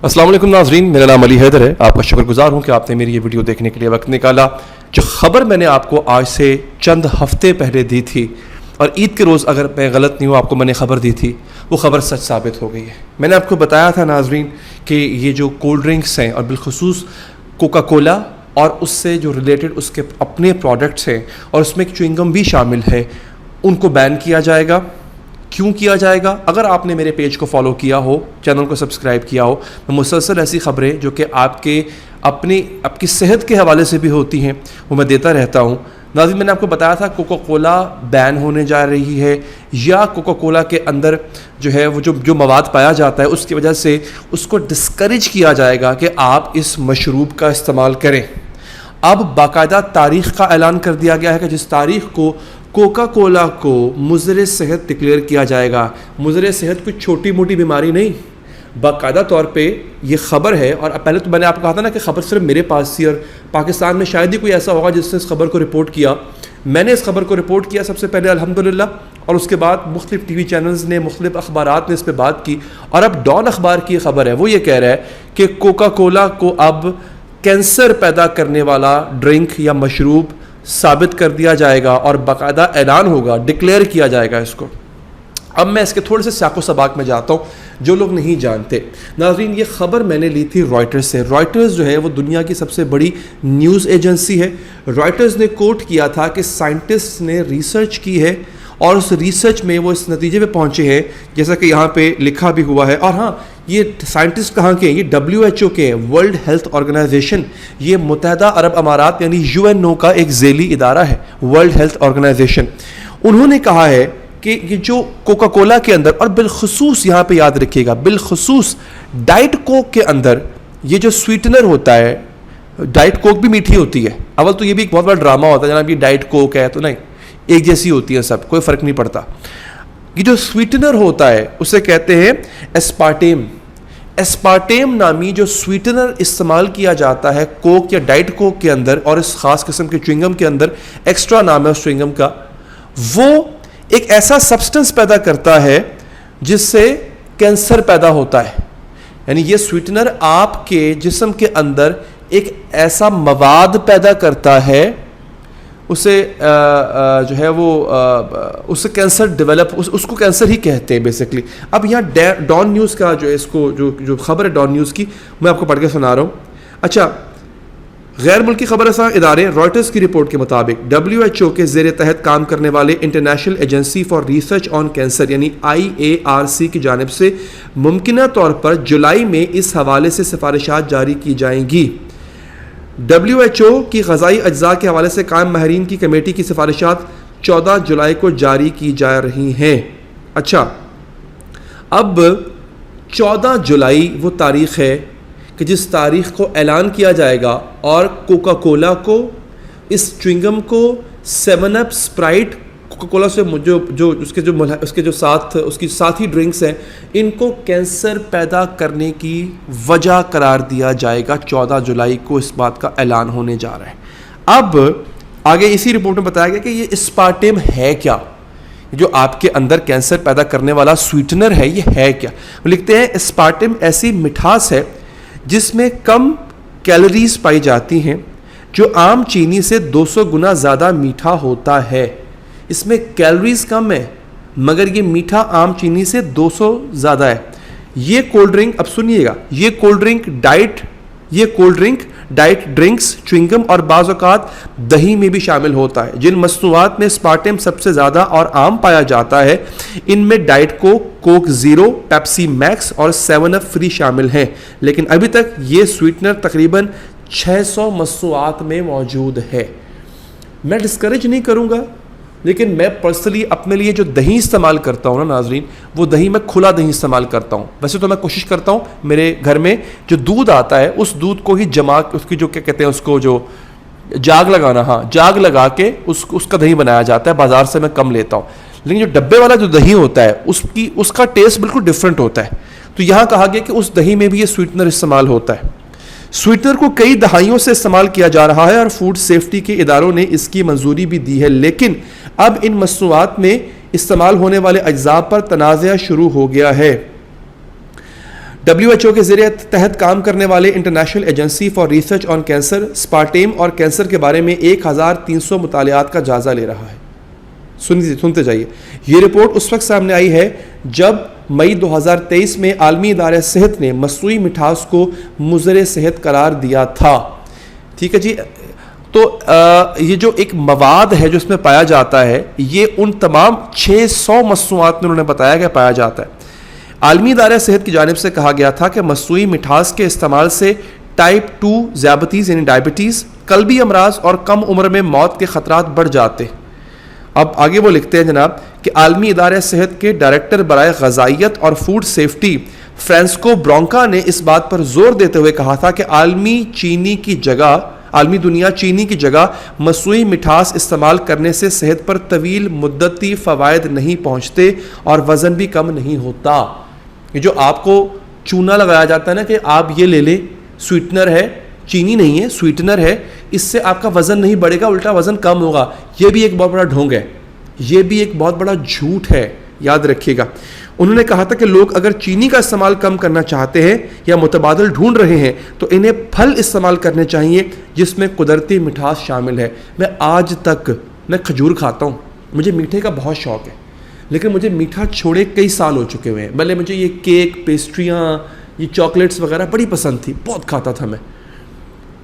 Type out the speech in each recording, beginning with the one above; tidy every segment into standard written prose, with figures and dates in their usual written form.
السلام علیکم ناظرین، میرا نام علی حیدر ہے. آپ کا شکر گزار ہوں کہ آپ نے میری یہ ویڈیو دیکھنے کے لیے وقت نکالا. جو خبر میں نے آپ کو آج سے چند ہفتے پہلے دی تھی، اور عید کے روز اگر میں غلط نہیں ہوں آپ کو میں نے خبر دی تھی، وہ خبر سچ ثابت ہو گئی ہے. میں نے آپ کو بتایا تھا ناظرین کہ یہ جو کولڈ ڈرنکس ہیں اور بالخصوص کوکا کولا اور اس سے جو ریلیٹڈ اس کے اپنے پروڈکٹس ہیں اور اس میں ایک چوئنگم بھی شامل ہے، ان کو بین کیا جائے گا. کیوں کیا جائے گا؟ اگر آپ نے میرے پیج کو فالو کیا ہو، چینل کو سبسکرائب کیا ہو، میں مسلسل ایسی خبریں جو کہ آپ کی صحت کے حوالے سے بھی ہوتی ہیں وہ میں دیتا رہتا ہوں. ناظرین، میں نے آپ کو بتایا تھا کوکا کولا بین ہونے جا رہی ہے، یا کوکا کولا کے اندر جو ہے وہ جو مواد پایا جاتا ہے اس کی وجہ سے اس کو ڈسکریج کیا جائے گا کہ آپ اس مشروب کا استعمال کریں. اب باقاعدہ تاریخ کا اعلان کر دیا گیا ہے کہ جس تاریخ کو کوکا کولا کو مضر صحت ڈکلیئر کیا جائے گا. مضر صحت کوئی چھوٹی موٹی بیماری نہیں، باقاعدہ طور پہ یہ خبر ہے. اور پہلے تو میں نے آپ کو کہا تھا نا کہ خبر صرف میرے پاس تھی اور پاکستان میں شاید ہی کوئی ایسا ہوگا جس نے اس خبر کو رپورٹ کیا. میں نے اس خبر کو رپورٹ کیا سب سے پہلے الحمدللہ، اور اس کے بعد مختلف ٹی وی چینلز نے، مختلف اخبارات نے اس پہ بات کی. اور اب ڈان اخبار کی خبر ہے، وہ یہ کہہ رہا ہے کہ کوکا کولا کو اب کینسر پیدا کرنے والا ڈرنک یا مشروب ثابت کر دیا جائے گا اور باقاعدہ اعلان ہوگا، ڈکلیئر کیا جائے گا اس کو. اب میں اس کے تھوڑے سے سیاق و سباق میں جاتا ہوں جو لوگ نہیں جانتے. ناظرین، یہ خبر میں نے لی تھی رائٹرز سے. رائٹرز جو ہے وہ دنیا کی سب سے بڑی نیوز ایجنسی ہے. رائٹرز نے کوٹ کیا تھا کہ سائنٹسٹ نے ریسرچ کی ہے اور اس ریسرچ میں وہ اس نتیجے پہ پہنچے ہیں جیسا کہ یہاں پہ لکھا بھی ہوا ہے. اور ہاں، یہ سائنٹسٹ کہاں کے ہیں؟ یہ WHO کے ہیں، ورلڈ ہیلتھ آرگنائزیشن. یہ متحدہ عرب امارات یعنی UNO کا ایک ذیلی ادارہ ہے، ورلڈ ہیلتھ آرگنائزیشن. انہوں نے کہا ہے کہ یہ جو کوکا کولا کے اندر، اور بالخصوص یہاں پہ یاد رکھیے گا، بالخصوص ڈائٹ کوک کے اندر یہ جو سویٹنر ہوتا ہے، ڈائٹ کوک بھی میٹھی ہوتی ہے. اول تو یہ بھی ایک بہت بڑا ڈرامہ ہوتا ہے جناب، یہ ڈائٹ کوک ہے تو نہیں، ایک جیسی ہوتی ہے سب، کوئی فرق نہیں پڑتا. یہ جو سویٹنر ہوتا ہے اسے کہتے ہیں اسپارٹیم. اسپارٹیم نامی جو سویٹنر استعمال کیا جاتا ہے کوک یا ڈائٹ کوک کے اندر اور اس خاص قسم کے چوئنگم کے اندر، ایکسٹرا نام ہے اس چوئنگم کا، وہ ایک ایسا سبسٹنس پیدا کرتا ہے جس سے کینسر پیدا ہوتا ہے. یعنی یہ سویٹنر آپ کے جسم کے اندر ایک ایسا مواد پیدا کرتا ہے، اسے جو ہے وہ اس سے کینسر ڈیولپ، اس کو کینسر ہی کہتے ہیں بیسکلی. اب یہاں ڈان نیوز کا جو اس کو جو خبر ہے ڈان نیوز کی، میں آپ کو پڑھ کے سنا رہا ہوں. اچھا، غیر ملکی خبر رساں ادارے رائٹرز کی رپورٹ کے مطابق WHO کے زیر تحت کام کرنے والے international agency for research on cancer یعنی IARC کی جانب سے ممکنہ طور پر جولائی میں اس حوالے سے سفارشات جاری کی جائیں گی. WHO کی غذائی اجزاء کے حوالے سے قائم ماہرین کی کمیٹی کی سفارشات 14 جولائی کو جاری کی جا رہی ہیں. اچھا، اب 14 جولائی وہ تاریخ ہے کہ جس تاریخ کو اعلان کیا جائے گا اور کوکا کولا کو، اس چوئنگم کو، 7 اپ، اسپرائٹ، کوکا کولا سے جو اس کے جو ساتھی ڈرنکس ہیں، ان کو کینسر پیدا کرنے کی وجہ قرار دیا جائے گا. 14 جولائی کو اس بات کا اعلان ہونے جا رہا ہے. اب آگے اسی رپورٹ میں بتایا گیا کہ یہ اسپارٹیم ہے کیا، جو آپ کے اندر کینسر پیدا کرنے والا سویٹنر ہے، یہ ہے کیا. وہ لکھتے ہیں اسپارٹیم ایسی مٹھاس ہے جس میں کم کیلوریز پائی جاتی ہیں، جو عام چینی سے 200 گنا زیادہ میٹھا ہوتا ہے. اس میں کیلوریز کم ہے مگر یہ میٹھا عام چینی سے 200 زیادہ ہے. یہ کولڈ ڈرنک، اب سنیے گا، یہ cold drink diet drinks, chewing gum اور بعض اوقات دہی میں بھی شامل ہوتا ہے. جن مصنوعات میں اسپارٹیم سب سے زیادہ اور عام پایا جاتا ہے ان میں ڈائٹ کوک زیرو، پیپسی میکس اور 7 اپ فری شامل ہیں. لیکن ابھی تک یہ سویٹنر تقریباً 600 مصنوعات میں موجود ہے. میں ڈسکریج نہیں کروں گا، لیکن میں پرسنلی اپنے لیے جو دہی استعمال کرتا ہوں نا ناظرین، وہ دہی میں کھلا دہی استعمال کرتا ہوں. ویسے تو میں کوشش کرتا ہوں میرے گھر میں جو دودھ آتا ہے اس دودھ کو ہی جما، اس کی جو کیا کہتے ہیں اس کو، جو جاگ لگانا، ہاں جاگ لگا کے اس کا دہی بنایا جاتا ہے. بازار سے میں کم لیتا ہوں، لیکن جو ڈبے والا جو دہی ہوتا ہے اس کا ٹیسٹ بالکل ڈفرینٹ ہوتا ہے. تو یہاں کہا گیا کہ اس دہی میں بھی یہ سویٹنر استعمال ہوتا ہے. سویٹنر کو کئی دہائیوں سے استعمال کیا جا رہا ہے اور فوڈ سیفٹی کے اداروں نے اس کی منظوری بھی دی ہے، لیکن اب ان مصنوعات میں استعمال ہونے والے اجزاء پر تنازع شروع ہو گیا ہے. WHO کے زیر تحت کام کرنے والے international agency for research on cancer aspartame اور کینسر کے بارے میں 1300 مطالعات کا جائزہ لے رہا ہے. سنتے جائیے. یہ رپورٹ اس وقت سامنے آئی ہے جب مئی 2023 میں عالمی ادارہ صحت نے مصنوعی مٹھاس کو مضر صحت قرار دیا تھا. ٹھیک ہے جی. تو یہ جو ایک مواد ہے جو اس میں پایا جاتا ہے یہ ان تمام 600 مصنوعات میں انہوں نے بتایا کہ پایا جاتا ہے. عالمی ادارہ صحت کی جانب سے کہا گیا تھا کہ مصنوعی مٹھاس کے استعمال سے ٹائپ 2 ذیابیطیز یعنی ڈائبٹیز، قلبی امراض اور کم عمر میں موت کے خطرات بڑھ جاتے. اب آگے وہ لکھتے ہیں جناب کہ عالمی ادارہ صحت کے ڈائریکٹر برائے غذائیت اور فوڈ سیفٹی فرانسکو برونکا نے اس بات پر زور دیتے ہوئے کہا تھا کہ عالمی دنیا چینی کی جگہ مصنوعی مٹھاس استعمال کرنے سے صحت پر طویل مدتی فوائد نہیں پہنچتے اور وزن بھی کم نہیں ہوتا. یہ جو آپ کو چونا لگایا جاتا ہے نا کہ آپ یہ لے لیں، سویٹنر ہے، چینی نہیں ہے سویٹنر ہے، اس سے آپ کا وزن نہیں بڑھے گا الٹا وزن کم ہوگا. یہ بھی ایک بہت بڑا ڈھونگ ہے، یہ بھی ایک بہت بڑا جھوٹ ہے، یاد رکھیے گا. انہوں نے کہا تھا کہ لوگ اگر چینی کا استعمال کم کرنا چاہتے ہیں یا متبادل ڈھونڈ رہے ہیں تو انہیں پھل استعمال کرنے چاہیے جس میں قدرتی مٹھاس شامل ہے. میں آج تک کھجور کھاتا ہوں، مجھے میٹھے کا بہت شوق ہے، لیکن مجھے میٹھا چھوڑے کئی سال ہو چکے ہوئے ہیں. بھلے مجھے یہ کیک، پیسٹریاں، یہ چاکلیٹس وغیرہ بڑی پسند تھی، بہت کھاتا تھا میں،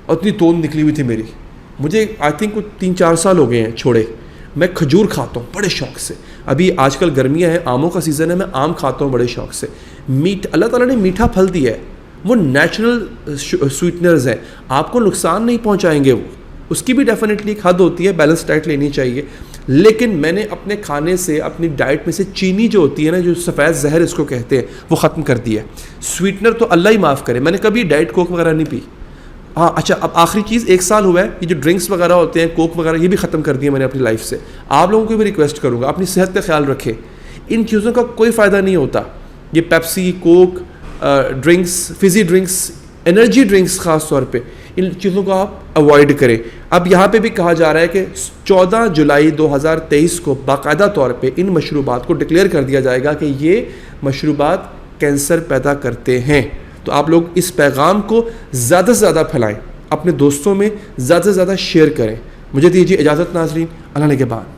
اور اتنی توند نکلی ہوئی تھی میری. مجھے آئی تھنک 3-4 سال ہو گئے ہیں چھوڑے. میں کھجور کھاتا ہوں بڑے شوق سے. ابھی آج کل گرمیاں ہیں، آموں کا سیزن ہے، میں آم کھاتا ہوں بڑے شوق سے. اللہ تعالیٰ نے میٹھا پھل دیا ہے، وہ نیچرل سویٹنرز ہیں، آپ کو نقصان نہیں پہنچائیں گے. وہ اس کی بھی ڈیفینیٹلی ایک حد ہوتی ہے، بیلنس ڈائٹ لینی چاہیے. لیکن میں نے اپنے کھانے سے، اپنی ڈائٹ میں سے چینی جو ہوتی ہے نا، جو سفید زہر اس کو کہتے ہیں، وہ ختم کر دیا ہے. سویٹنر تو اللہ ہی معاف کرے، میں نے کبھی ڈائٹ کوک وغیرہ نہیں پی. ہاں اچھا، اب آخری چیز 1 سال ہوا ہے، یہ جو ڈرنکس وغیرہ ہوتے ہیں، کوک وغیرہ، یہ بھی ختم کر دیا میں نے اپنی لائف سے. آپ لوگوں کو بھی ریکویسٹ کروں گا اپنی صحت کا خیال رکھیں، ان چیزوں کا کوئی فائدہ نہیں ہوتا. یہ Pepsi, Coke, drinks, fizzy drinks, energy drinks خاص طور پہ، ان چیزوں کو آپ اوائڈ کریں. اب یہاں پہ بھی کہا جا رہا ہے کہ 14 جولائی 2023 کو باقاعدہ طور پہ ان مشروبات کو ڈکلیئر کر دیا جائے گا کہ یہ مشروبات کینسر پیدا کرتے ہیں. تو آپ لوگ اس پیغام کو زیادہ سے زیادہ پھیلائیں، اپنے دوستوں میں زیادہ سے زیادہ شیئر کریں. مجھے دیجیے اجازت ناظرین، اللہ نے کے بعد.